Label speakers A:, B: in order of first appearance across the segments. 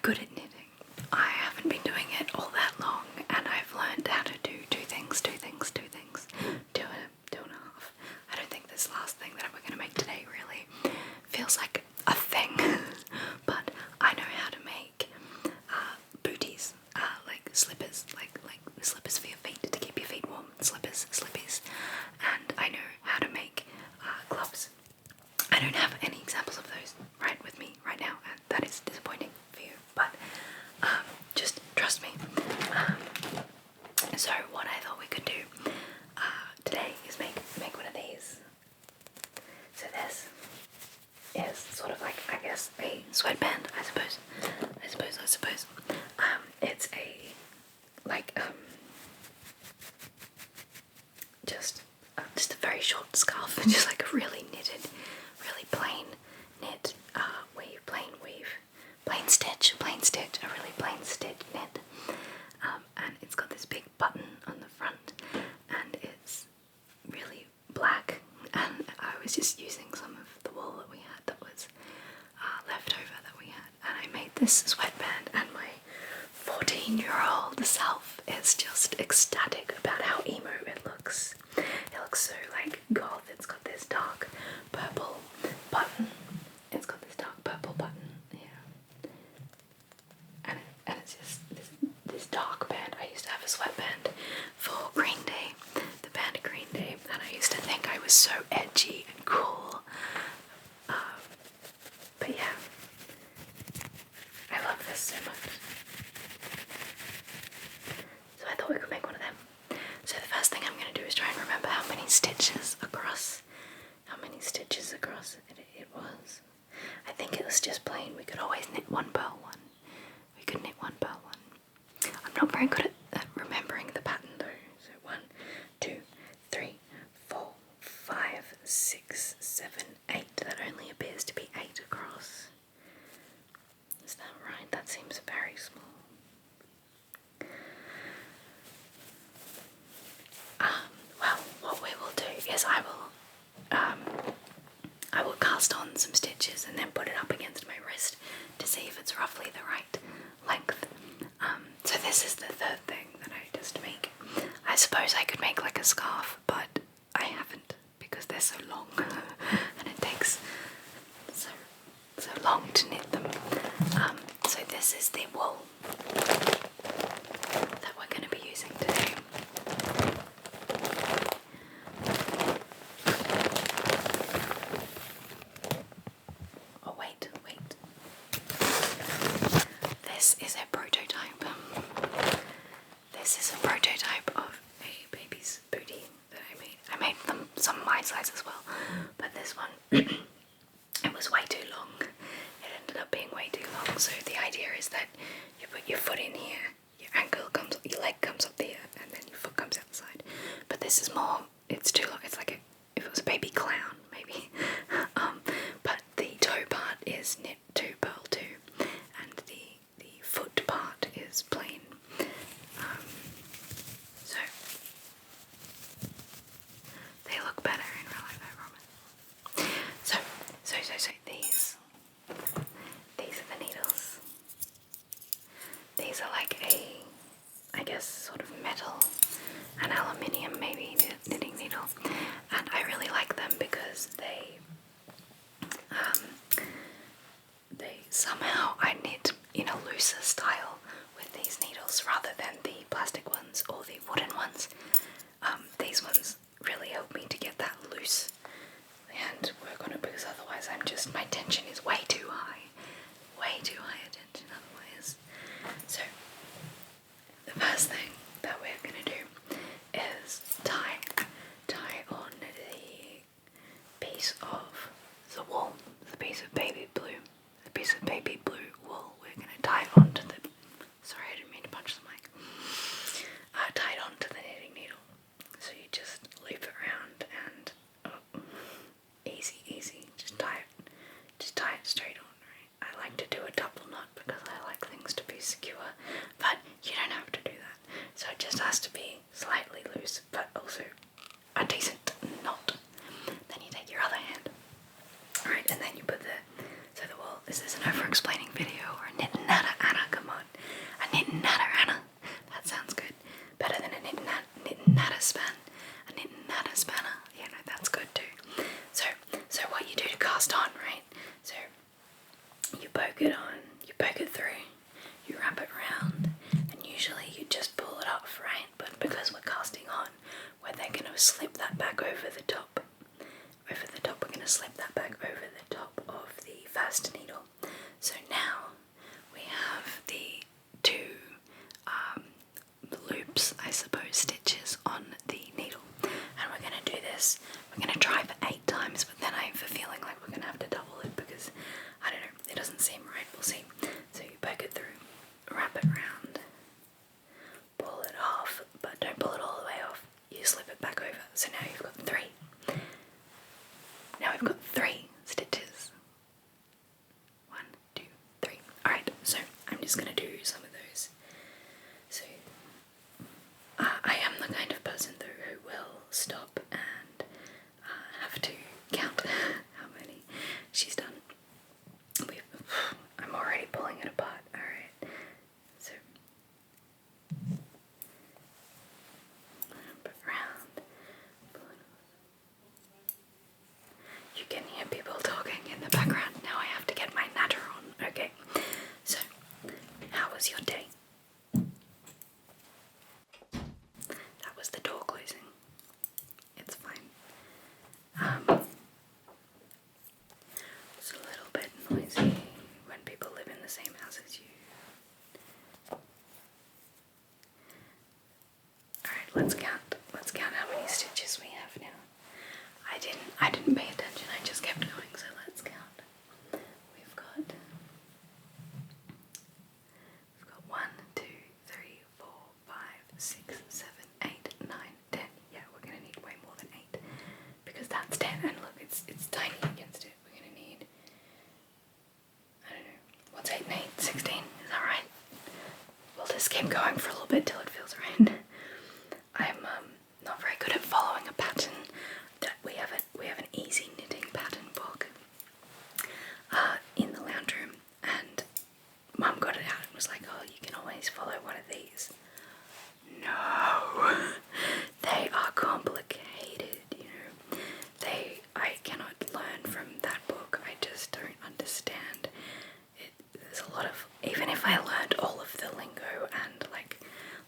A: good at knitting. I haven't been doing it all that long, and I've learned how to do two things, two and a half. I don't think this last thing that we're going to make today really feels like a thing, but I know how to make booties, like slippers, like slippers for your feet to keep your feet warm, slippies, and I know how to make gloves. I don't have any examples of those right with me right now, and that is disappointing for you, but just trust me. So what I thought we could do today is make one of these. So this is sort of like, I guess, a sweatband, I suppose. It's a just a very short scarf, just like a really knitted, really plain knit, plain stitch, a really plain stitch knit. And it's got this big button on the front, and it's really black. And I was just using some of the wool that we had that was left over that we had, and I made this sweatband, and my 14-year-old self is just ecstatic about how emo it looks. It looks so like goth. It's got this dark purple button. Here. And it's just this dark band. I used to have a sweatband for Green Day, the band Green Day, and I used to think I was so edgy and cool. But yeah, I love this so much. So I thought we could make one of them. So the first thing I'm going to do is try and remember how many stitches across it was. I think it was just plain. We could always knit one purl one. I'm not very good at remembering the pattern though. So 1, 2, 3, 4, 5, 6, 7, 8. That only appears to be 8 across. Is that right? That seems very small. Well, what we will do is I will cast on some stitches and then put it up against my wrist to see if it's roughly the right length. So this is the third thing that I just make. I suppose I could make like a scarf, but I haven't because they're so long and it takes so long to knit them. So this is the wool that we're going to be using today. Oh wait. This is a prototype. This is a prototype of a baby's bootie that I made. I made them some my size as well, but this one it was way too long. It ended up being way too long. So the idea is that you put your foot in here, your leg comes up there, and then your foot comes outside. But this is more. It's too long. It's like if it was a baby clown, maybe. But the toe part is knit 2, purl 2, and the foot part is plain. So they look better in real life, I promise. So these are the needles. These are like I guess sort of metal and aluminium maybe knitting needle, and I really like them because they somehow I knit in a looser style with these needles rather than the plastic ones or the wooden ones. These ones really help me to get that loose and work on it, because otherwise my tension is way too high attention otherwise. So the first thing that we're going to do is tie on the piece of the wool, the piece of baby blue wool. We're going to tie it onto the you wrap it around, and usually you just pull it off, right? But because we're casting on, we're then going to slip that back over the top. We're going to slip that back over the top of the fast needle. So now we have the two loops, I suppose, stitches on the needle. And we're going to do this. We're going to try for 8 times, but then I have a feeling like we're going to have to double it because, I don't know, it doesn't seem right. We'll see. So you poke it through, wrap it around, pull it off, but don't pull it all the way off. You slip it back over. So now you've got 3. Now we've got 3 stitches. 1, 2, 3. Alright, so I'm just going to do some of those. So I am the kind of person though who will stop and have to count how many she's done. I'm already pulling it apart. Alright, so wrap it round. You can hear people talking in the background. Now I have to get my natter on. Okay, so how was your day? That was the door closing. It's fine. It's a little bit noisy when people live in the same house as you. Alright, let's count. Let's count how many stitches we have now. I didn't pay attention, I just kept going, so let's count. We've got 1, 2, 3, 4, 5, 6, 7, 8, 9, 10. Yeah, we're gonna need way more than 8. Because that's 10, and look, it's tiny against it. We're gonna need, I don't know, what's 8 and 8? 16, is that right? We'll just keep going for a little bit till it feels right. I'm not very good at following a pattern. We have an easy knitting pattern book in the lounge room, and Mum got it out and was like, oh, you can always follow one of these. No, they are complicated, you know. I cannot learn from that book. I just don't understand it. There's a lot of, even if I learned all of the lingo and like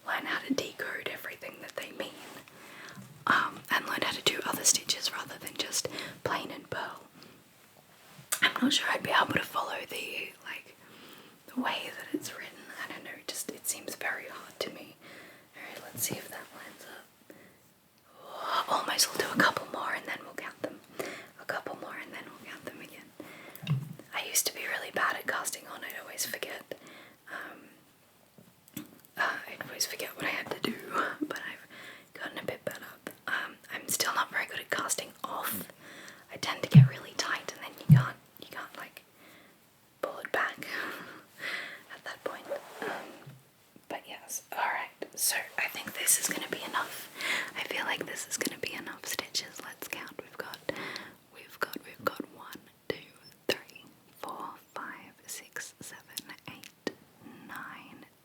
A: learn how to decode everything that they mean, and learn how to do other stitches rather than just plain and pearl, I'm not sure I'd be able to follow the way that it's written. I don't know, it seems very hard to me. Alright, let's see if that lines up. Oh, almost, we'll do a couple more and then we'll count them. A couple more and then we'll count them again. I used to be really bad at casting on. I'd always forget. I'd always forget what I had to do, but I've gotten a bit better. I'm still not very good at casting off. I tend to get really tight and then you can't like pull it back at that point. But yes, alright, so I think this is going to be enough. I feel like this is going to be enough stitches. Let's count. We've got 1, 2, 3, 4, 5, 6, 7, 8, 9,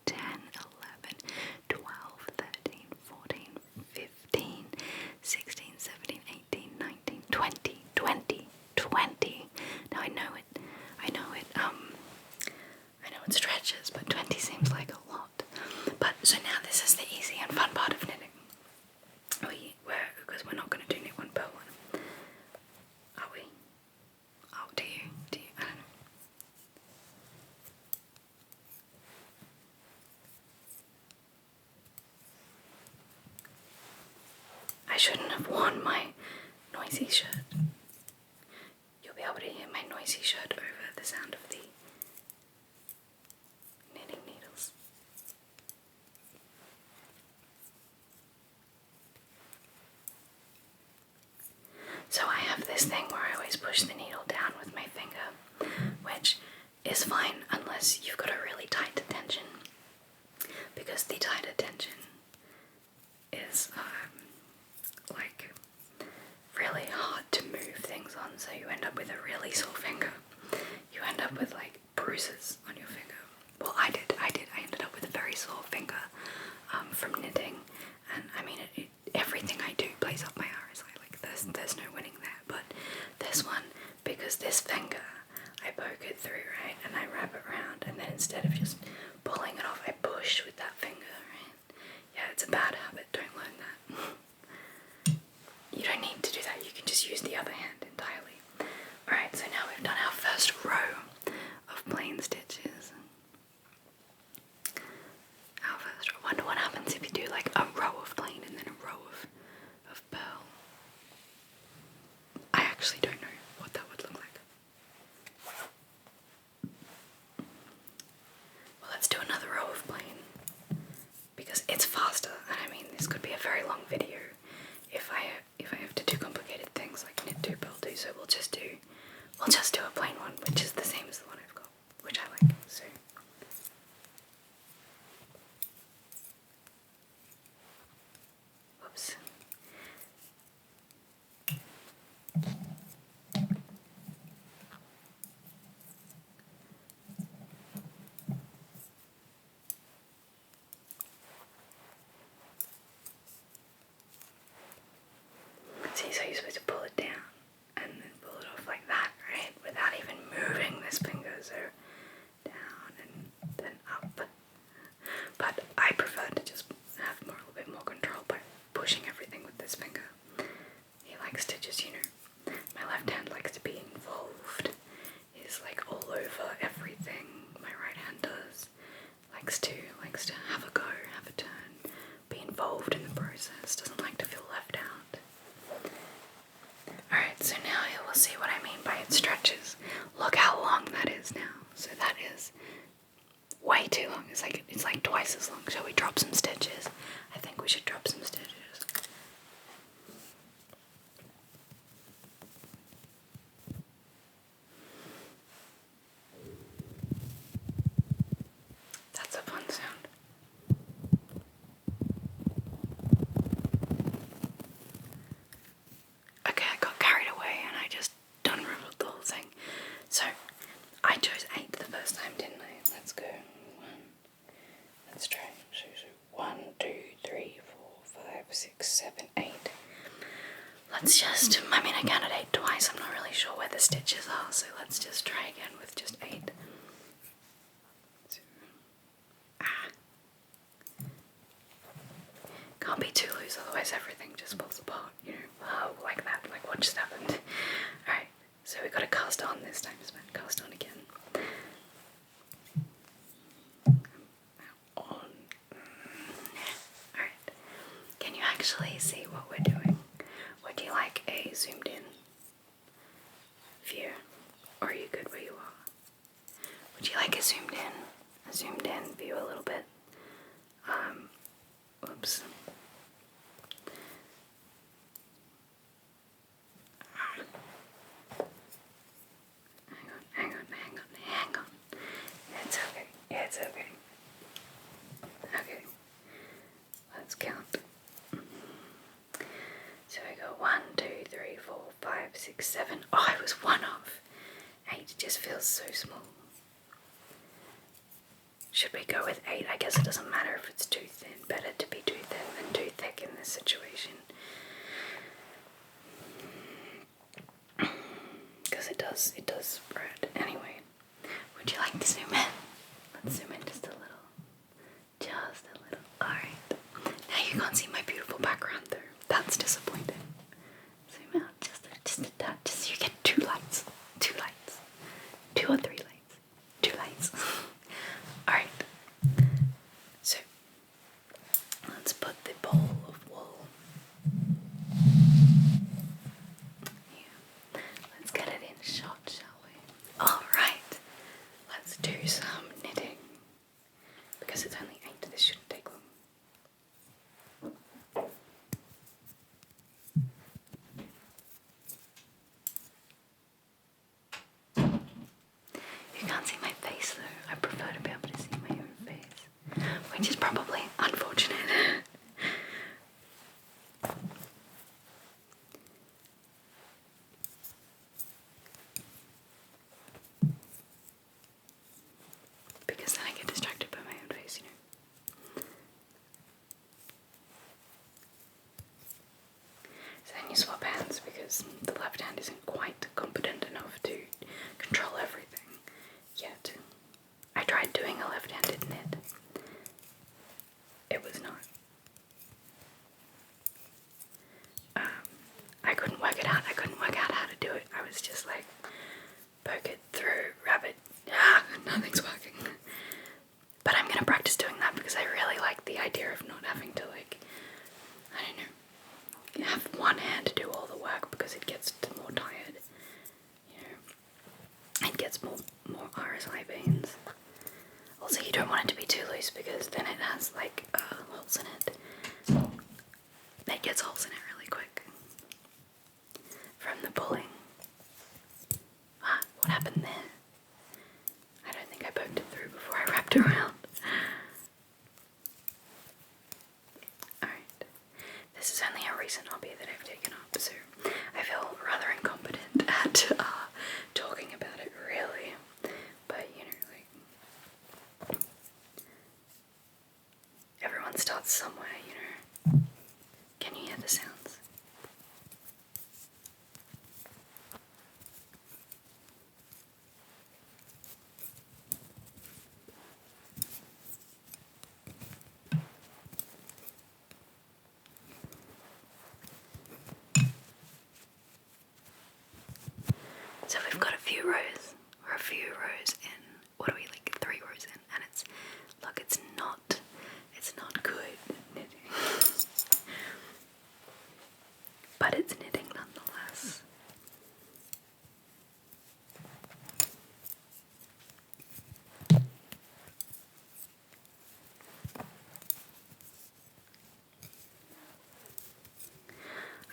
A: 10, 11, 12, 13, 14, 15, 16, 17, 18, 19, 20. Now I know it stretches, but 20 seems like a lot. But so now this is the easy and fun part of knitting. Because we're not going to do knit one per one. Are we? Oh, do you? I don't know. I shouldn't have worn my noisy shirt. You'll be able to hear my noisy shirt over the sound of the knitting needles. So I have this thing where I always push the needle down with my finger, which is fine unless you've got a really tight tension, because the tighter tension is like really hard to move things on, so you end up with a really sore finger. You end up with like bruises on your finger. Well, I did. I ended up with a very sore finger from knitting, and I mean everything I do plays up my arse. Like there's no winning there. But this one, because this finger, I poke it through, right, and I wrap it around, and then instead of just pulling So you're supposed to pull it down and then pull it off like that, right? Without even moving this finger. So down and then up. But I prefer to just have a little bit more control by pushing everything with this finger. He likes to just, my left hand likes to be involved. He's like all over everything my right hand does. Likes to have a go, have a turn, be involved in the process, doesn't like to feel left out. Alright, so now you will see what I mean by it stretches. Look how long that is now. So that is way too long. It's like twice as long. Shall we drop some stitches? I think we should drop some stitches. That's a fun sound. Okay, I got carried away and I just done riddled the whole thing. So, I chose 8 the first time, didn't I? Let's go. Let's try. So 1, 2, 3, 4, 5, 6, 7, 8. Let's just, I counted 8 twice. I'm not really sure where the stitches are, so let's just try again with just 8. Can't be too loose, otherwise everything just falls apart, like that, like what just happened. Alright, so we got to cast on this time, cast on again. On. Alright, can you actually see what we're doing? Would you like a zoomed in view, or are you good where you are? Would you like a zoomed in view a little bit? Whoops. Hang on. It's okay. Okay. Let's count. So I go 1, 2, 3, 4, 5, 6, 7. Oh, I was 1 off. 8 just feels so small. Should we go with 8? I guess it doesn't matter if it's too thin. Better to be too thin than too thick in this situation. Because it does spread. Anyway, would you like to zoom in? Let's zoom in just a little. Alright. Now you can't see my beautiful background though. That's disappointing. Zoom out just a touch. Just so you get 2 lights. 2 lights. 2 or 3 lights. 2 lights. Alright. So, let's put the ball of wool. Yeah. Let's get it in shot, shall we? Alright. Let's do some knitting. Because it's only 8, this shouldn't take long. You can't see my face though. I prefer to be able to see my own face. Which is probably unfortunate. Because then I get distracted by my own face, So then you swap hands because the left hand isn't quite competent enough to control everything yet. I tried doing a left-handed knit. It was not. I couldn't work it out. I couldn't work out how to do it. I was just like, poke it through, rabbit. Nothing's working. But I'm gonna practice doing that because I really like the idea of not having to I don't know, have one hand to do all the work because it gets more tired. It gets more RSI veins. Also, you don't want it to be too loose because then it has holes in it. It gets holes in it really quick from the pulling. What happened there? I don't think I poked it through before I wrapped it around. Alright. This is only a recent hobby that I've taken up, so I feel rather incompetent at talking about it, really. But, everyone starts somewhere, Can you hear the sounds? So we've got a few rows. We're a few rows in. What are we, like 3 rows in? And it's, look, it's not good knitting. But it's knitting nonetheless.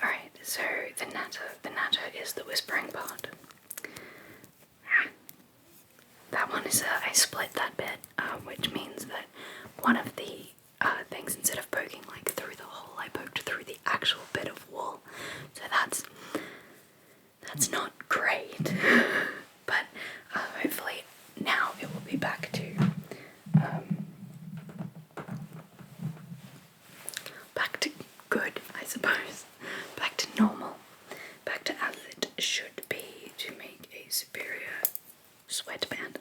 A: Alright, so the natter is the whispering part. That one is, I split that bit, which means that one of the things, instead of poking like through the hole, I poked through the actual bit of wool. So that's not great, but hopefully now it will be back to good, I suppose, back to normal, back to as it should be to make a superior sweatband.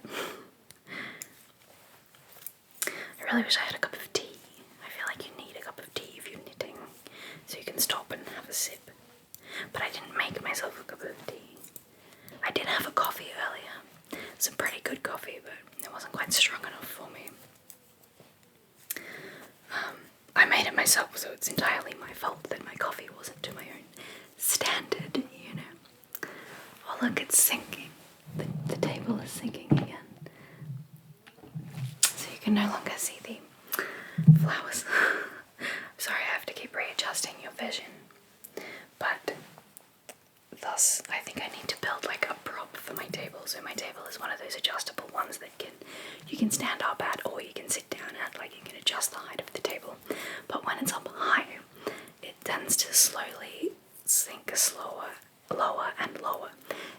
A: I really wish I had a cup of tea. I feel like you need a cup of tea if you're knitting, so you can stop and have a sip. But I didn't make myself a cup of tea. I did have a coffee earlier. Some pretty good coffee, but it wasn't quite strong enough for me. I made it myself, so it's entirely my fault that my coffee wasn't to my own standard, you know. Oh look, it's sinking. The table is sinking again. So you can no longer see the flowers. Sorry, I have to keep readjusting your vision. But thus, I think I need to build like a prop for my table. So my table is one of those adjustable ones that you can stand up at, or you can sit down at, like you can adjust the height of the table. But when it's up high, it tends to slowly sink lower and lower.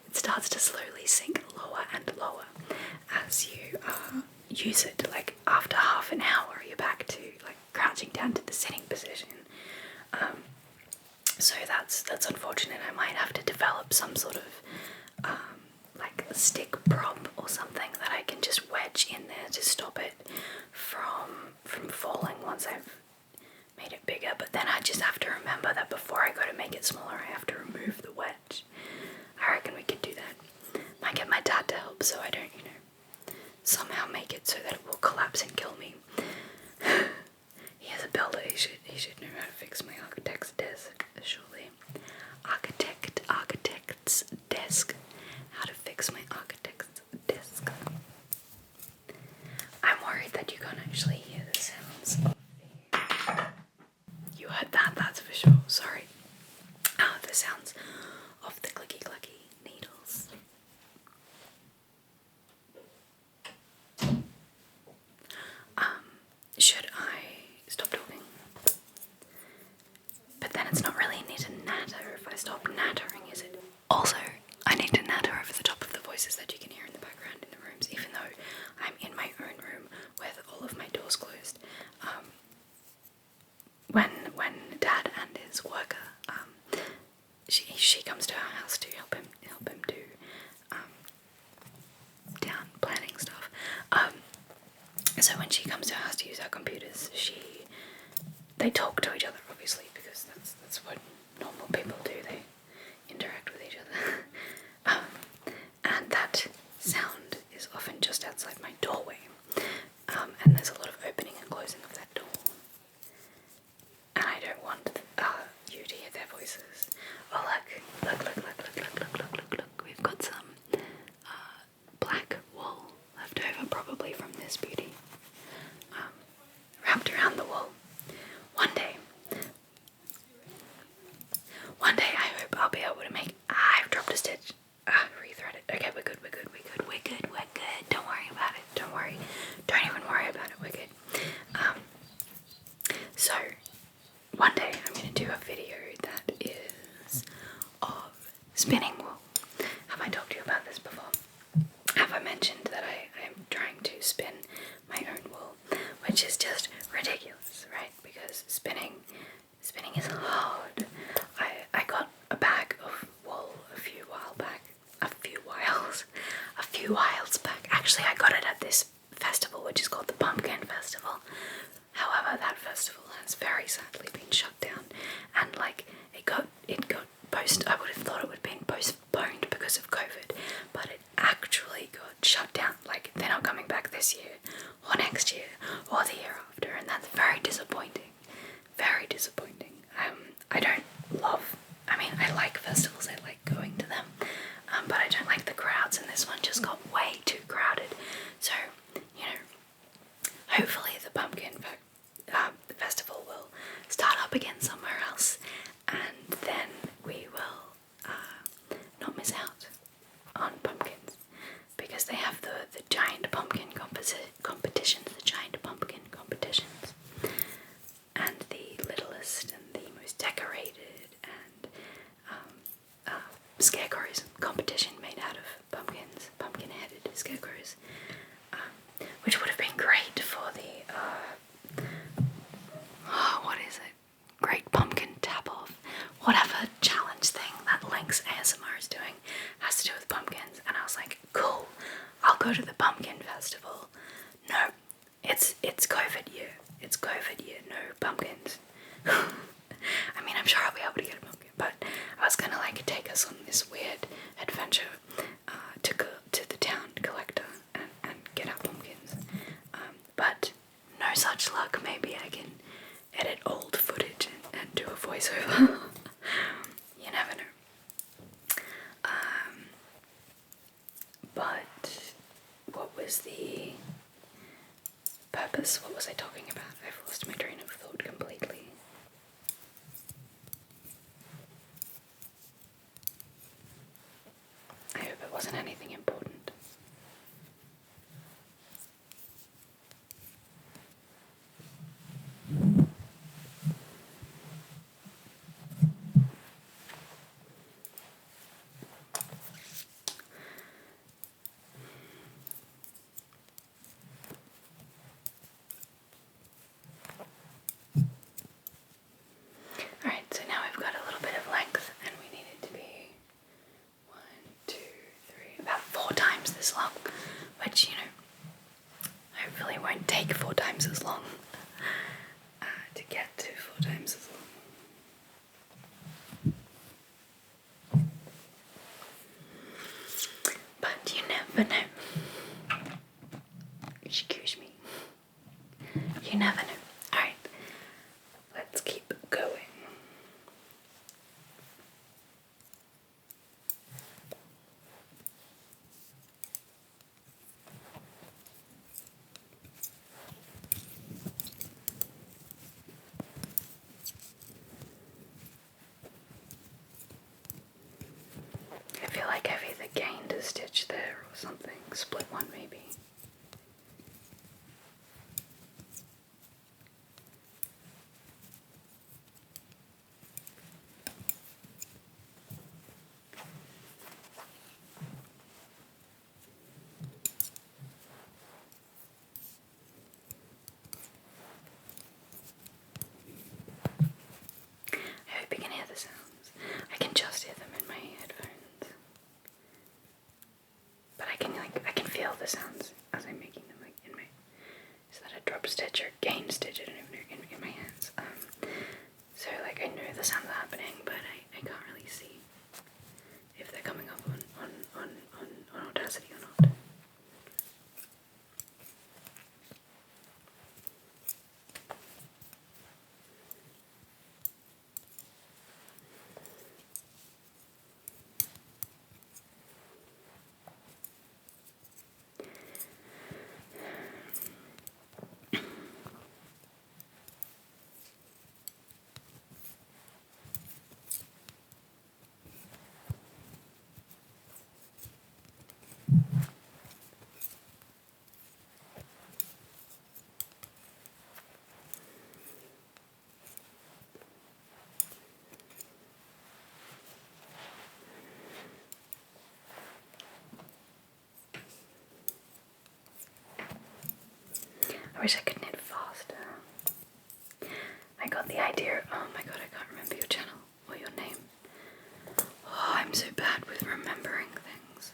A: It starts to slowly sink lower and lower as you use it. Like after half an hour, you're back to like crouching down to the sitting position. So that's unfortunate. I might have to develop some sort of like a stick prop or something that I can just wedge in there to stop it from falling once I've made it bigger. But then I just have to remember that before I go to make it smaller, I have to remove the wedge. I reckon we could do that. Might get my dad to help so I don't, somehow make it so that it will collapse and kill me. He is a builder. He should know how to fix my architect's desk, surely. Architect's desk. How to fix my architect's desk. I'm worried that you can't actually hear the sounds of You heard that, that's for sure. Sorry. The sounds of the clicky clucky needles. Should I stop talking? But then it's not really knit and natter if I stop nattering, is it? Also, I need to natter over the top of the voices that you can hear in the background in the rooms, even though I'm in my own room with all of my doors closed. When Dad and his worker, she comes to our house to help him do down planning stuff. So when she comes to our house to use our computers, they talk to each other, obviously, because that's what normal people do. They interact with each other. And that sound is often just outside my doorway. And there's a lot of opening and closing of that door. And I don't want you to hear their voices. Oh look. We've got some black wool left over, probably from this beauty. Wrapped around the wool. One day I hope I'll be able to make. I've dropped a stitch. Rethread it. Okay, we're good. Don't worry about it. Don't worry. Don't even worry about it. We're good. So one day I'm going to do a video that is of spinning wool. Have I talked to you about this before? Have I mentioned that I am trying to spin my own wool, which is just ridiculous, right? Because spinning is hard. I got a bag of wool a few whiles back. Actually, I got it at this festival, which is called the Pumpkin Festival. However, that festival has very sadly been shut down, and like it got I would have thought it would have been post next year or the year after, and that's very disappointing. Very disappointing. I don't love, I mean, I like festivals, I like going to them, but I don't like the crowds, and this one just got way too crowded. So, you know, hopefully the the festival will start up again somewhere else, and then we will not miss out on pumpkins, because they have the giant pumpkin competitions, and the littlest and the most decorated and scarecrows competition made out of pumpkins, pumpkin-headed scarecrows, which would have been great for the what is it? Great Pumpkin Tap-Off, whatever challenge thing that Link's ASMR is doing has to do with pumpkins, and I was like, cool, I'll go to the pumpkin festival. No, it's COVID year. It's COVID year, no pumpkins. I mean, I'm sure I'll be able to get a pumpkin, but I was gonna like take us on this weird adventure to go to the town collector and get our pumpkins. But no such luck. Maybe I can edit old footage and do a voiceover. You never know. But what was the purpose? What was I talking about? I've lost my train of thought completely. I hope it wasn't anything important. Alright, so now we've got a little bit of length, and we need it to be 1, 2, 3, about 4 times this long, which, you know, hopefully won't take 4 times as long to get to 4 times as long. But you never know. Excuse me. You never know. Alright, let's keep going. I feel like I've either gained a stitch there or something. Split one maybe. I hope you can hear the sounds. I can just hear them in my headphones, but I can feel the sounds as I'm making them, like in my. Is that a drop stitch or gain stitch? I don't even know, in my hands. So like I know the sounds are happening, but I can't really see if they're coming up on Audacity or not. I wish I could knit faster. I got the idea. Oh my god, I can't remember your channel or your name. Oh, I'm so bad with remembering things.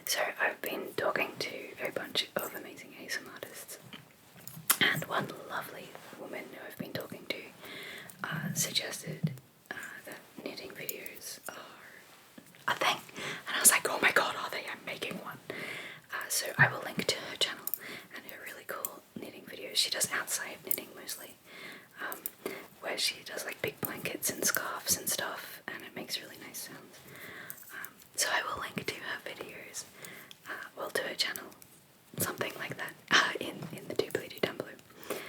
A: So I've been talking to a bunch of amazing ASMR artists, and one lovely woman who I've been talking to suggested that knitting videos are a thing, and I was like, oh my god, are they? I'm making one. So I will link to her channel and her really cool she does outside knitting mostly, where she does like big blankets and scarves and stuff, and it makes really nice sounds. So I will link to her videos, well, to her channel, something like that, in the doobly doo down below.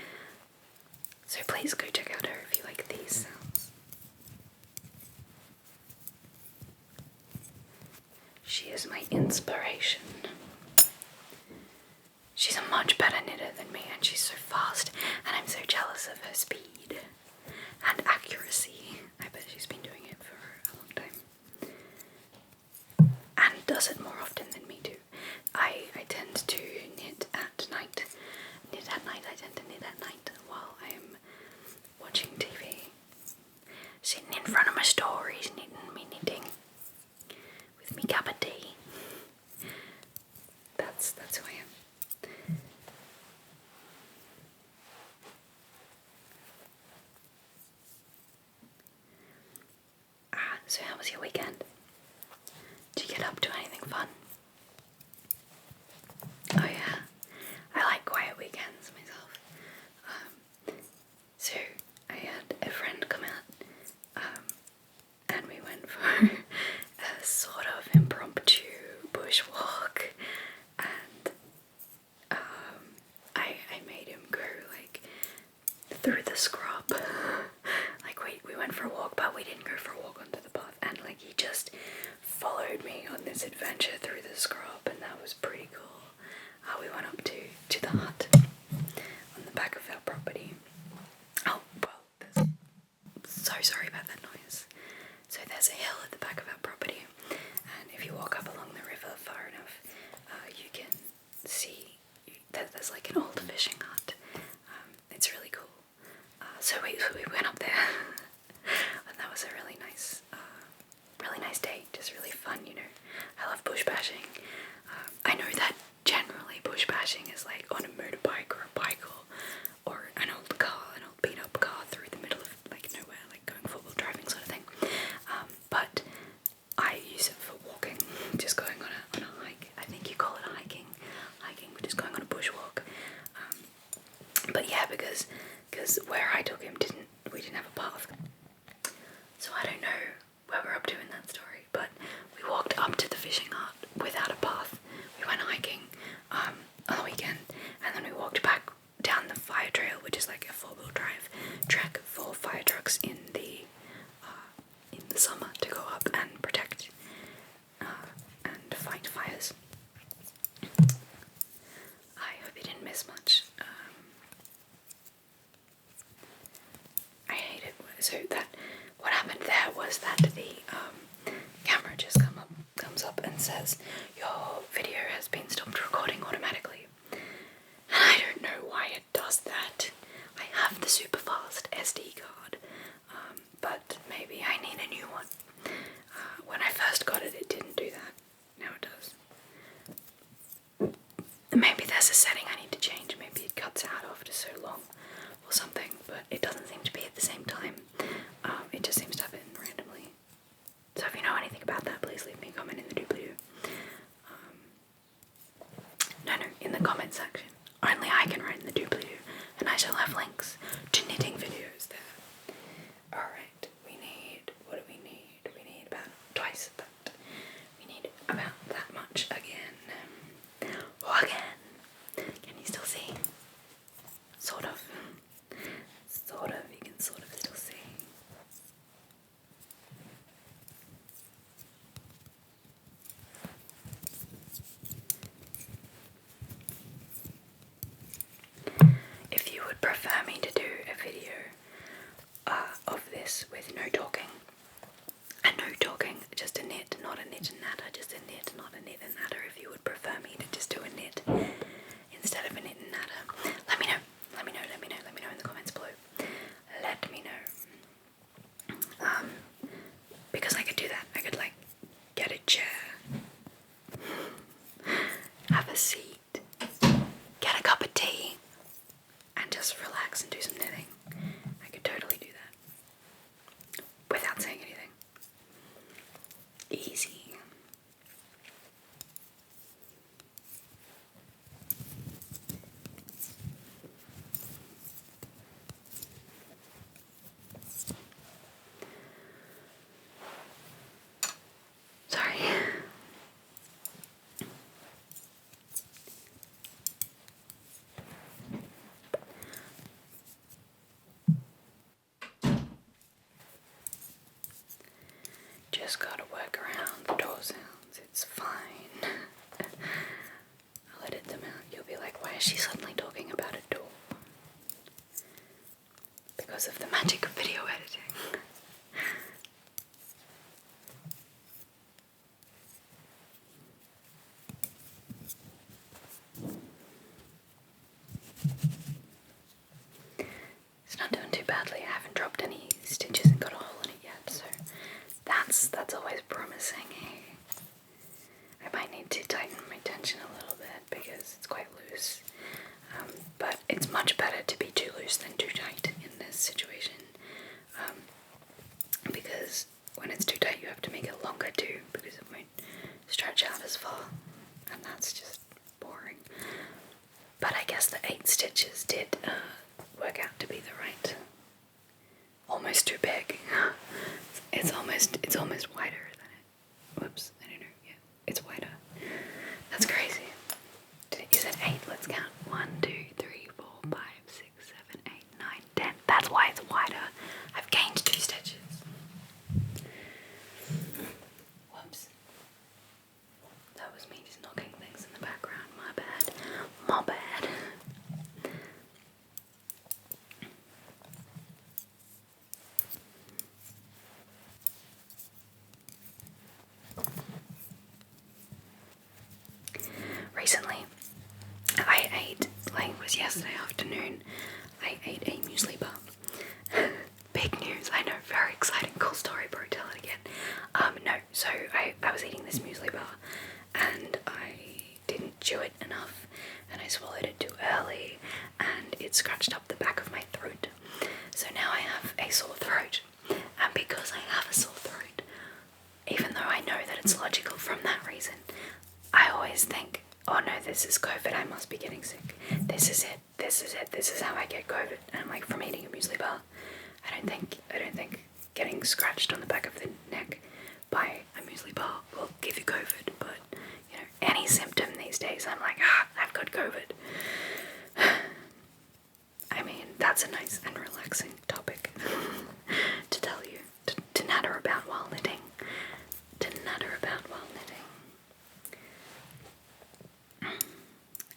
A: So please go check out her if you like these sounds. She is my inspiration. She's a much better knitter than me, and she's so fast, and I'm so jealous of her speed and accuracy. I bet she's been doing it for a long time. And does it more often than me too. I tend to knit at night. I tend to knit at night while I'm watching TV. Sitting in front of my stories, knitting. With me cup of tea. That's who I am. So how was your weekend? Did you get up to anything fun? Oh yeah, I like quiet weekends myself. So I had a friend come out, and we went for a sort of impromptu bushwalk, and I made him go like through the scrub. Like we went for a walk, but we didn't go for a walk onto the path, and like he just followed me on this adventure through the scrub, and that was pretty cool. We went up to the hut on the back of our property. Oh well, so sorry about that noise. So there's a hill at the back of our property, and if you walk up along the river far enough, you can see that there's like an old fishing hut. It's really cool. So we went up there, and that was a really nice day. Just really fun, you know. I love bush bashing. I know that generally bush bashing is like on a motorbike or a bike or an old beat up car through the middle of like nowhere, like going four-wheel driving sort of thing. But I use it for walking, just going on a hike. I think you call it hiking, but just going on a bushwalk. But yeah, because where I took him we didn't have a path, so I don't know where we're up to in that story. But we walked up to the fishing hut without a path. We went hiking on the weekend, and then we walked back down the fire trail, which is like a four-wheel drive track for fire trucks in the summer to go up and protect and fight fires. I hope you didn't miss much. I hate it. So what happened there was that the camera just comes up and says your video has been stopped recording automatically. And I don't know why it does that. I have the super fast SD card, but maybe I need a new one. When I first got it, it didn't do that. Now it does. Maybe there's a setting I need to change. Maybe it cuts out after so long or something, but it doesn't seem to be at the same time. It just seems to happen randomly. So if you know anything about that, please leave me a comment in the doobly-doo. No, in the comment section. Only I can write in the doobly-doo, and I shall have links to knitting videos there. Alright, what do we need? We need about twice that. We need about that much again. Can you still see? Sort of, you can sort of still see. If you would prefer me to do a video of this with no talking, just a knit, not a knit and natter, just a knit, not a knit and natter, if you would prefer me to just do a knit instead of a knit and natter, let me know in the comments below. Let me know. Because I could do that. I could like get a chair, have a seat, get a cup of tea, and just relax and do some knitting. I could totally do that without saying anything. Easy. because of the magic of video editing. It's not doing too badly. I haven't dropped any stitches and got a hole in it yet, so that's always promising. I might need to tighten my tension a little bit because it's quite loose. But it's much better to be too loose than too tight in this situation. Because when it's too tight you have to make it longer too, because it won't stretch out as far, and that's just boring. But I guess the 8 stitches did work out to be the right. Almost too big. It's almost wider than it. Whoops, I don't know. Yeah, it's wider. That's crazy. You said 8. Let's count. 1, 2, 3, 4, 5, 6, 7, 8, 9, 10. That's why it's wider. I've gained 2 stitches. Whoops. That was me just knocking things in the background. My bad. My bad. Recently, I ate, like it was yesterday afternoon, I ate a muesli bar. Big news, I know, very exciting, cool story, bro, tell it again. No, so I was eating this muesli bar, and I didn't chew it enough, and I swallowed it too early, and it scratched up the back of my throat. So now I have a sore throat, and because I have a sore throat, even though I know that it's logical from that reason, I always think, oh no, this is COVID, I must be getting sick. This is it, this is how I get COVID. And I'm like, from eating a muesli bar. I don't think getting scratched on the back of the neck by a muesli bar will give you COVID, but you know, any symptom these days, I'm like, I've got COVID. I mean, that's a nice and relaxing topic to tell you, to natter about while knitting.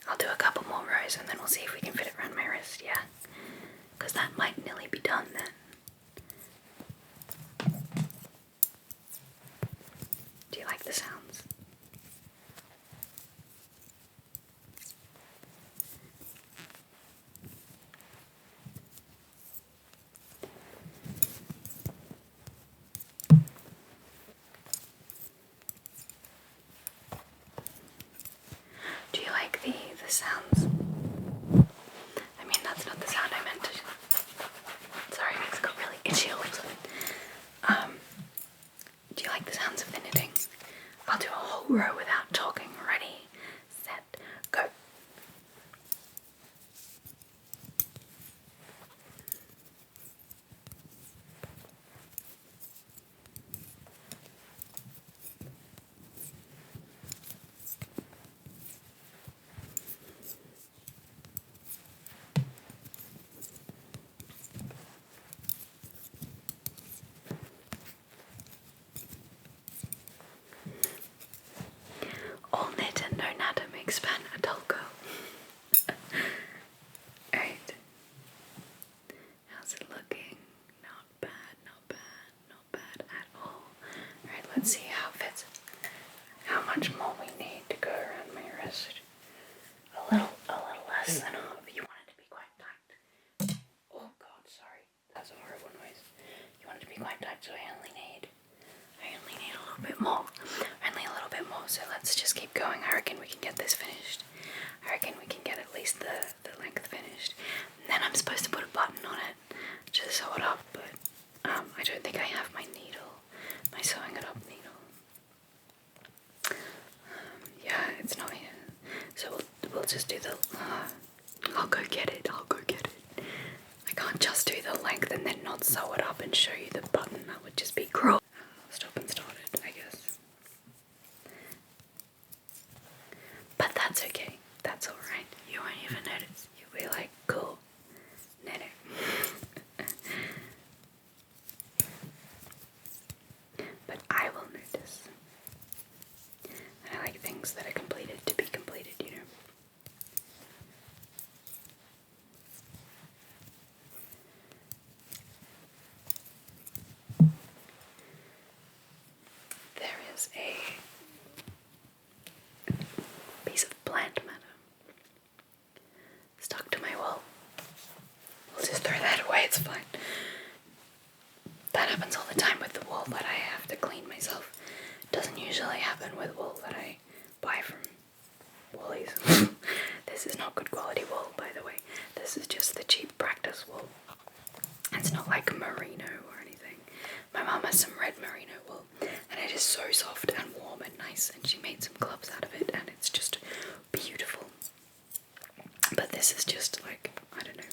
A: I'll do a couple more rows and then we'll see if we can fit it around my wrist, yeah? Because that might nearly be done then. Do you like the sounds? Do you like the sounds? I mean, that's not the sound I meant to. Sorry, it's got really itchy all of a sudden. Do you like the sounds of the knitting? I'll do a whole row without talking. Ready, set, go. All knit and no natter makes Span a dull girl. Alright. How's it looking? Not bad, not bad, not bad at all. Alright, let's see how it fits. How much more we need to go around my wrist. A little less than half. You want it to be quite tight. Oh god, sorry. That's a horrible noise. You want it to be quite tight, so I only need a little bit more. Only a little bit more, so let's just keep going. I reckon we can get this finished. I reckon we can get at least the length finished. And then I'm supposed to put a button on it to sew it up, but I don't think I have my needle, my sewing it up needle. Yeah, it's not here. So we'll just do the, I'll go get it. I can't just do the length and then not sew it up and show you the button. That would just be cruel. Stop and start it, I guess. But that's okay. That's alright. You won't even notice. You'll be like, cool. Knitting. But I will notice. And I like things that are completed to be completed, you know. happens all the time with the wool that I have to clean myself. Doesn't usually happen with wool that I buy from Woolies. This is not good quality wool, by the way. This is just the cheap practice wool. It's not like merino or anything. My mum has some red merino wool, and it is so soft and warm and nice, and she made some gloves out of it, and it's just beautiful. But this is just like, I don't know,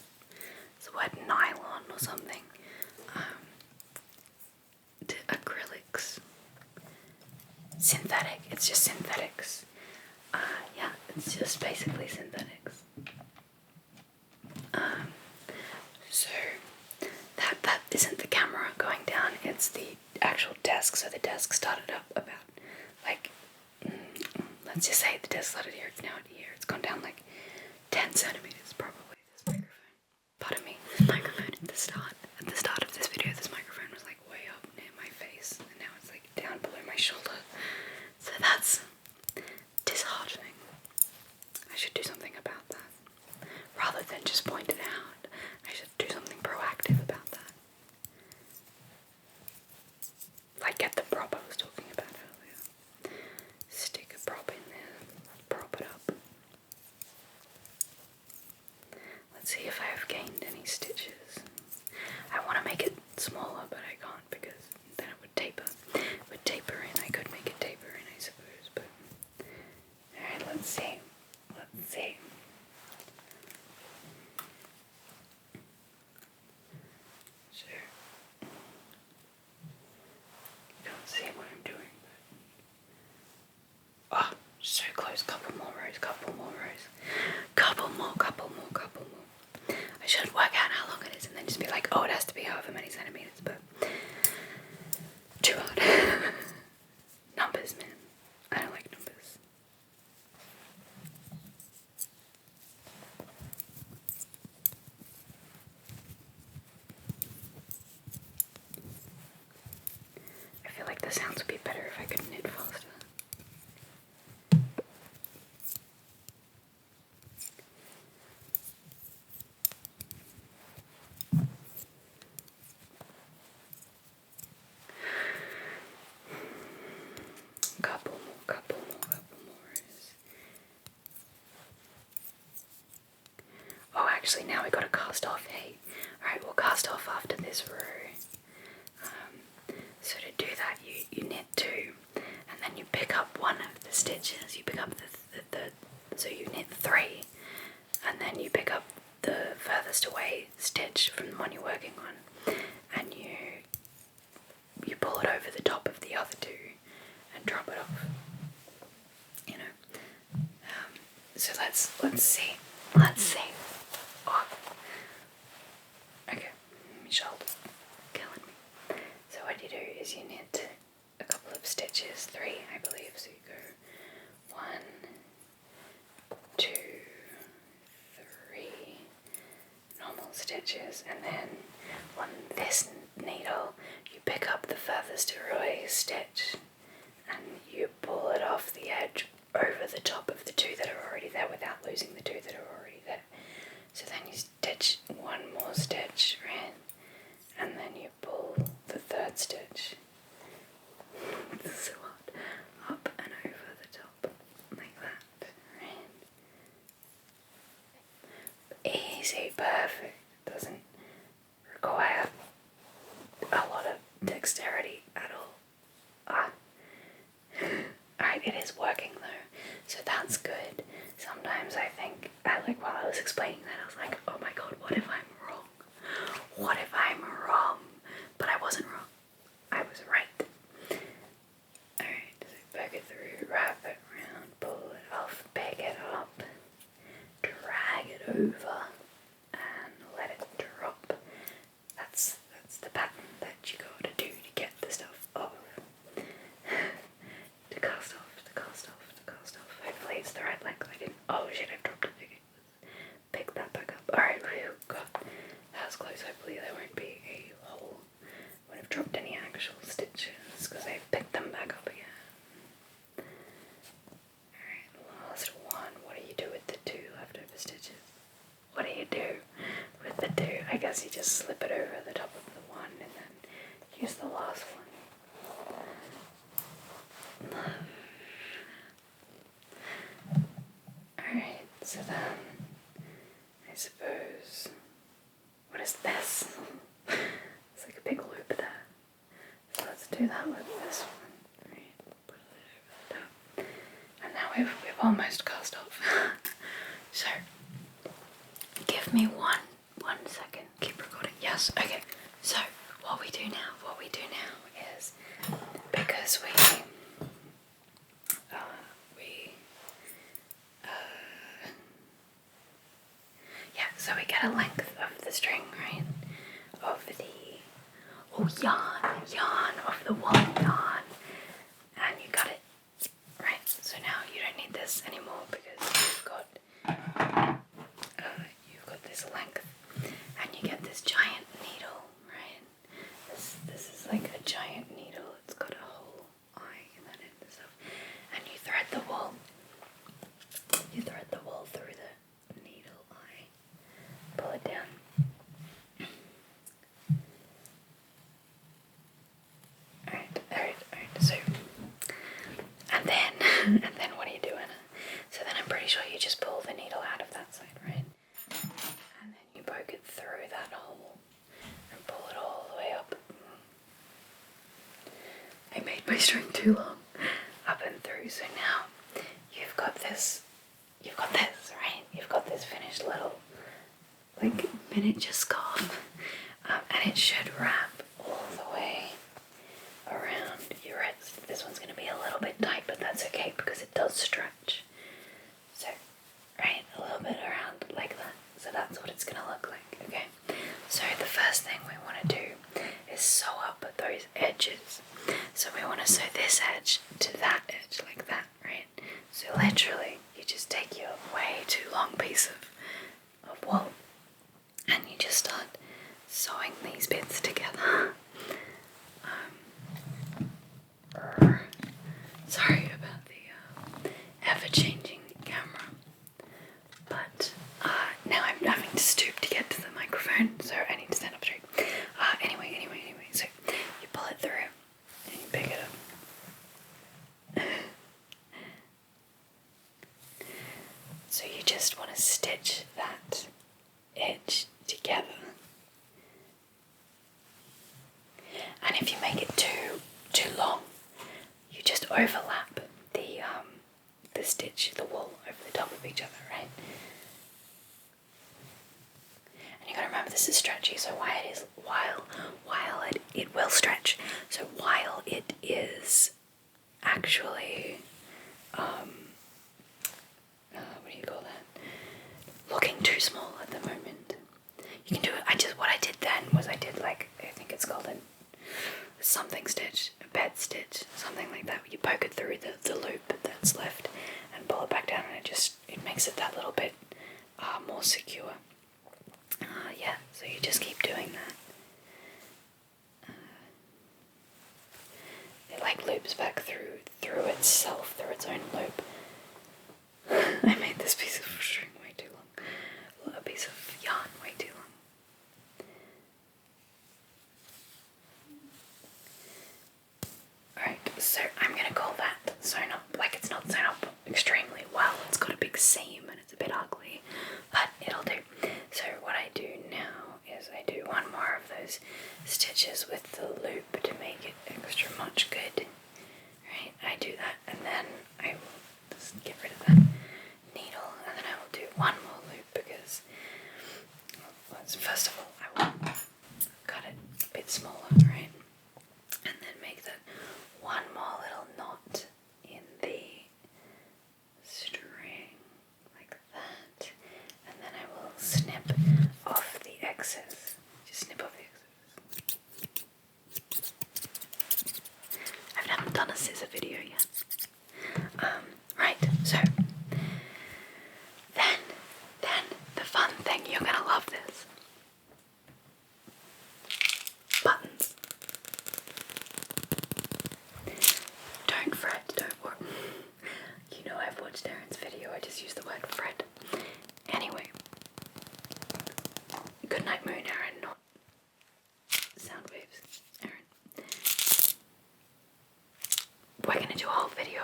A: it's the word nylon or something. Acrylics. Synthetic. It's just synthetics. Yeah, it's just basically synthetics. So that isn't the camera going down, it's the actual desk. So the desk started up about like, let's just say the desk started here, it's now at here. It's gone down like 10 centimeters probably. This microphone. Pardon me. This microphone at the start of this video, this microphone was like way up near my face, and now it's like down below my shoulder. So that's disheartening. I should do something about that. Rather than just point it out, I should do something proactive about that. Like get the prop I was talking about earlier. Stick a prop in there, prop it up. Let's see if I have gained any stitches. I want to make it smaller, but I can't because then it would taper. It would taper in. I could make it taper in, I suppose, but... Alright, let's see. Let's see. Sure. You don't see what I'm doing, but... Oh, so close. Couple more rows, couple more rows. Couple more. I should work out how long it is and then just be like, oh, it has to be however many centimeters, but... Too hard. Numbers, man. I don't like numbers. I feel like the sounds would be better if I could knit faster. Couple more rows. Oh, actually, now we got to cast off. Hey, alright, we'll cast off after this row. So to do that, you knit 2, and then you pick up one of the stitches. You pick up so you knit 3, and then you pick up the furthest away stitch from the one you're working on, and you pull it over the top of the other 2 and drop it off. You know. So let's see. Oh. Okay, Michelle's killing me. So what you do is you knit a couple of stitches, 3 I believe, so you go 1, 2, 3 normal stitches, and then on this needle you pick up the furthest away stitch and you pull it off the edge over the top of the 2 that are already there without losing the 2 that are already there. So then you stitch 1 more stitch, right? And then you pull the 3rd stitch. This is so hard. Up and over the top, like that, right? Easy, perfect. Doesn't require a lot of dexterity at all. Alright, it is working though, so that's good. Sometimes I think, while I was explaining that, I was like, oh my god, what if I'm wrong? What if I'm wrong? But I wasn't wrong. I was right. Alright, so back it through, wrap it around, pull it off, pick it up, drag it over, and let it drop. That's the pattern that you gotta do to get the stuff off. To cast off. Hopefully it's the right length. I didn't. Oh shit, I've dropped it. Okay, let's pick that back up. Alright, God. That was close. Hopefully there won't be a hole. Won't have dropped any actual stitches because I picked them back up again. Alright, last one. What do you do with the 2 leftover stitches? I guess you just slip it over the top of the 1 and then use the last one. Alright, so then I suppose, what is this? It's like a big loop there. So let's do that with this one. Right, put it over the top. And now we've almost cast off. So give me one second. Keep recording. Yes, okay. So what we do now is, because so we get a length of the string, right? Of the yarn of the wool yarn, and you got it, right? So now you don't need this anymore because you've got this length, and you get this giant needle, right? This is like a giant needle. It's got a whole eye in that end and stuff, and you thread the wool. You thread the wool through the needle eye. Pull it down. Alright. So, and then what are you doing? So then I'm pretty sure you just pull the needle out of that side, right? And then you poke it through that hole and pull it all the way up. I made my string too long. Up and through. So now you've got this, right? You've got this finished little, like, miniature scarf, and it should wrap all the way around your wrist. This one's going to be a little bit tight, but that's okay because it does stretch. So, right, a little bit around like that. So that's what it's going to look like, okay? So the first thing we want to do is sew up those edges. So we want to sew this edge to that edge, like that, right? So literally, you just take your way too long piece of wool, and you just start sewing these bits together. Sorry about the ever-changing camera, but now I'm having to stoop to get to the microphone, so I need to stand up straight. Anyway, so you pull it through and you pick it up. So you just want to stitch that edge together. And if you make it too long, you just overlap the stitch, the wool over the top of each other, right? And you gotta remember this is stretchy, so while it will stretch. So while it is actually what do you call that? Looking too small at the moment. You can do it. What I did then was I did, like, I think it's called a something stitch, a bed stitch, something like that. You poke it through the loop that's left and pull it back down, and it makes it that little bit more secure. Yeah, so you just keep doing that. It like loops back through itself, through its own loop. I made this piece of string way too long. A piece of yarn way too long. Alright, so I'm gonna call that sewn up. Like, it's not sewn up extremely well. It's got a big seam and it's a bit ugly, but it'll do. So what I do now is I do one more of those stitches with the loop to make it extra much good. Right, I do that, and then I will just get rid of that needle, and then I will do one more loop because, well, first of all, I will cut it a bit smaller, right? And then make that one more little knot in the string, like that. And then I will snip off the excess. Just snip off the excess. I haven't done a scissor video yet. Right, so then the fun thing, you're gonna love this. Buttons.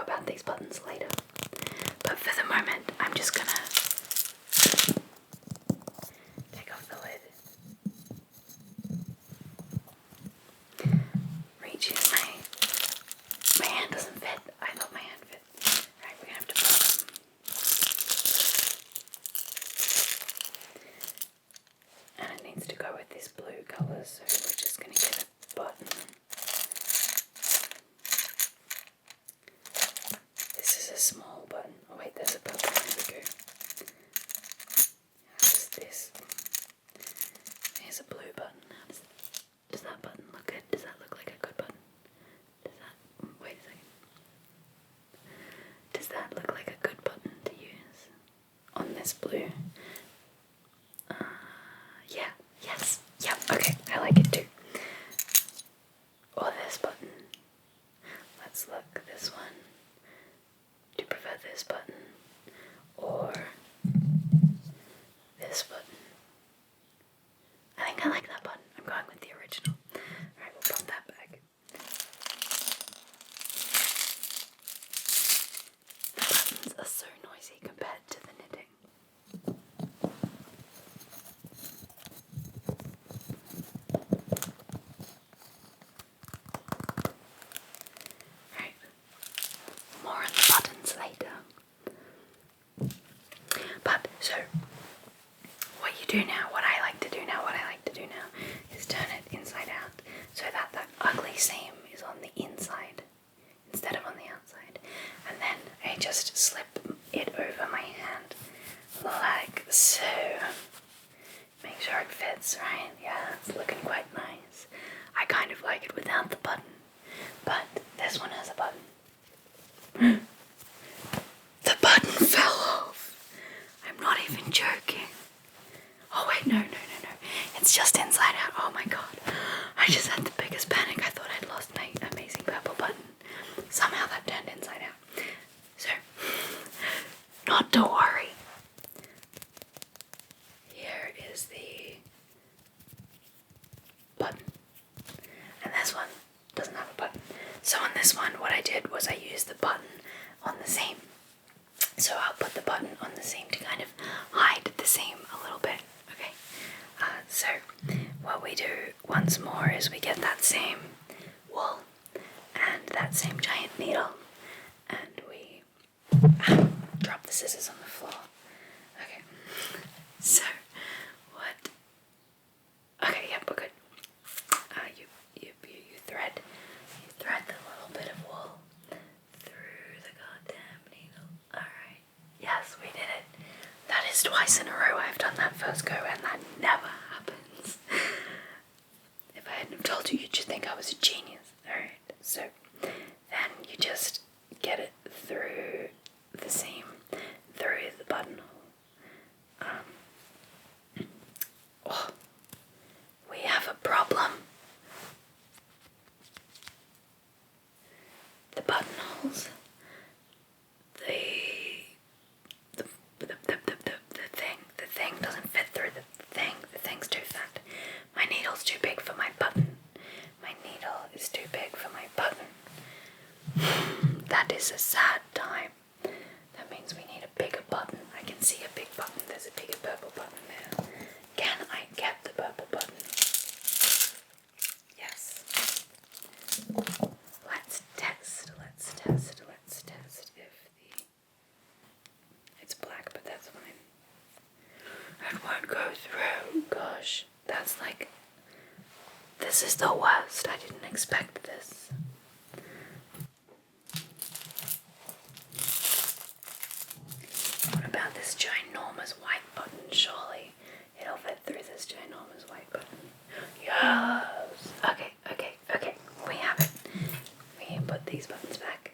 A: about these buttons later. But for the moment, I'm just gonna take off the lid. Reach in my hand doesn't fit. I thought my hand fit. Alright, we're gonna have to put them. And it needs to go with this blue colour, so we're just gonna get a button. This is a small button. Oh wait, there's a purple one. Here we go. How's this? Here's a blue button. Does that button look good? Does that look like a good button? Does that... Wait a second. Does that look like a good button to use on this blue? Yeah. Yes. Yep. Okay. I like it too. Or this button. Let's look. This one. Do you prefer this button or this button? I think I like that button. I'm going with the original. Alright, we'll put that back. The buttons are so noisy compared to the knitting. Right. More on the buttons later. But, so, what you do now, what I like to do now is turn it inside out so that that ugly seam is on the inside instead of on the outside. And then I just slip it over my hand like so. Make sure it fits, right? Yeah, it's looking quite nice. I kind of like it without the button, but this one has a button. The button fell off. I'm not even joking. Oh wait, no. It's just inside out. Oh my god. I just had the biggest panic. I thought I'd lost my amazing purple button. Somehow that turned inside out. So, not to worry. Here is the button. And this one doesn't have a button. So on this one, what I did was I used the button on the seam. So I'll put the button on the seam to kind of hide the seam a little bit. Okay. So what we do once more is we get that same wool and that same giant needle, and we drop the scissors on the floor. Okay. So what? Okay. Yep. We're good. You thread the little bit of wool through the goddamn needle. Alright. Yes, we did it. That is twice in a row I've done that first go, and that never happens. If I hadn't have told you, you'd just think I was a genius. Alright, so then you just get it through the seam, through the buttonhole. Oh, we have a problem. The buttonholes, the thing doesn't fit through the thing. The thing's too fat. My needle's too big for my button. My needle is too big for my button. That is a sad time. That means we need a bigger button. I can see a big button. There's a bigger purple button there. Can I get the purple button? Yes. Let's test if it's black, but that's fine. It won't go through. Gosh, that's like, this is the worst. I didn't expect this. What about this ginormous white button? Surely it'll fit through this ginormous white button. Yes. Okay. We have it. We can put these buttons back.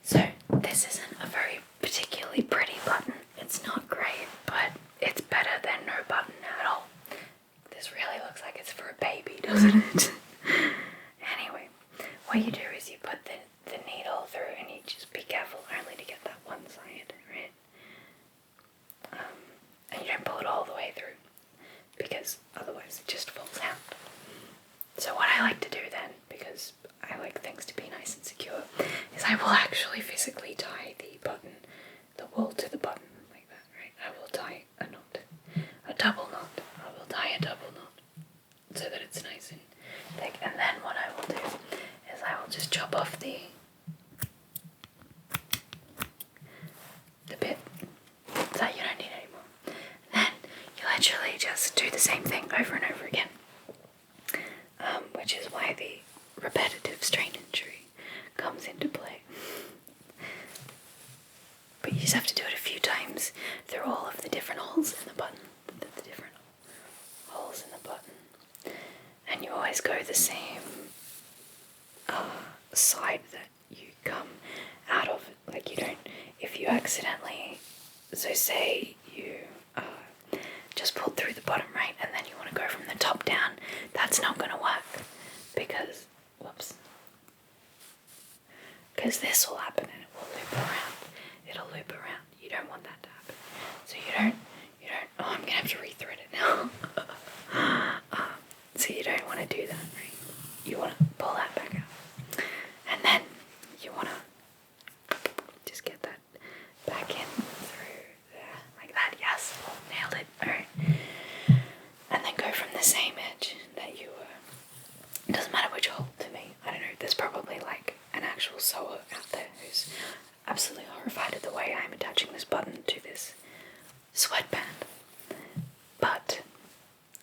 A: So this isn't a very particularly pretty button. It's not great, but it's better than no button at all. This really looks like it's for a baby, doesn't it? Anyway, what you do is you put the needle through, and you just be careful only to get that one side, right? And you otherwise it just falls out. So what I like to do then, because I like things to be nice and secure, is I will actually physically tie the button, the wool to the button like that, right? I will tie a knot, a double knot. I will tie a double knot so that it's nice and thick. And then what I will do is I will just chop off the bit that you don't need anymore. And then you literally just do the same thing over and over again, which is why the repetitive strain injury comes into play. But you just have to do it a few times through all of the different holes in the button, the different holes in the button, and you always go the same side that you come out of. Like, you don't, if you accidentally, so say you just pulled through the bottom, right, and then you want to go from the top down, that's not going to work, because, whoops, because this will happen and it will loop around. It'll loop around. You don't want that to happen. So you don't, oh, I'm going to have to rethread it now. So you don't want to do that, right? You want to pull that back out. And then you want to just get that back in through there, like that. Yes, oh, nailed it. Alright. And then go from the same edge that you were. It doesn't matter which hole to me. I don't know. There's probably like an actual sewer out there who's absolutely horrified at the way I'm attaching this button to this sweatband. But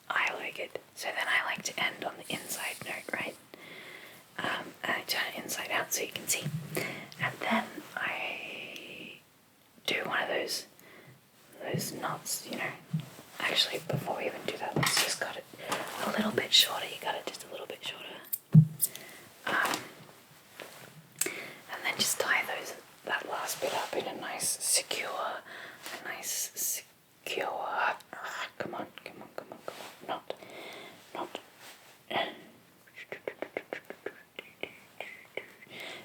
A: I like it. So then I like to end on the inside note, right? And I turn it inside out so you can see. And then I do one of those knots, you know. Actually, before we even do that, let's just cut it a little bit shorter. You got it just a little bit shorter. And then just tie that last bit up in a nice secure, come on, knot.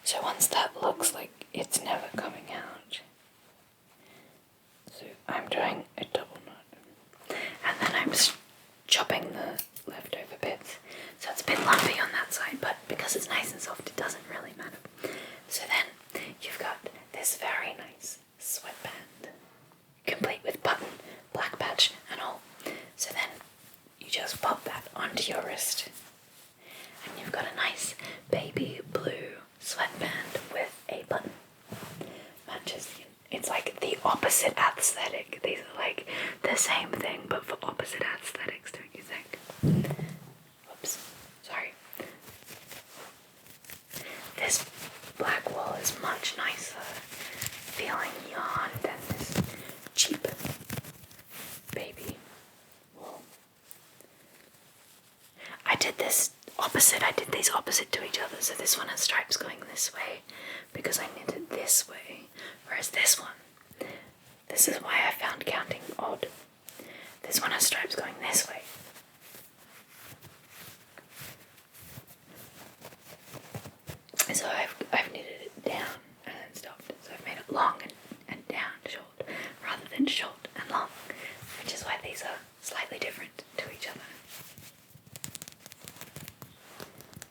A: So once that looks like it's never coming out, so I'm doing a double knot, and then I'm chopping the leftover bits. So it's a bit lumpy on that side, but because it's nice and soft, it doesn't really matter. So then you've got this very nice sweatband, complete with button, black patch and all. So then you just pop that onto your wrist, and you've got a nice baby blue sweatband with a button. Matches. It's like the opposite aesthetic. These are like the same thing, but for opposite aesthetics, don't you think? Oops, sorry. This black wool is much nicer feeling yarn than this cheap baby wool. I did these opposite to each other, so this one has stripes going this way because I knitted this way, whereas this is why I found counting odd. This one has stripes going this way. So I've knitted it down and then stopped. So I've made it long and down, short, rather than short and long, which is why these are slightly different to each other.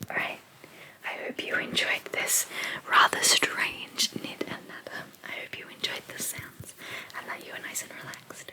A: Alright, I hope you enjoyed this rather strange knit and natter. I hope you enjoyed the sounds and that you were nice and relaxed.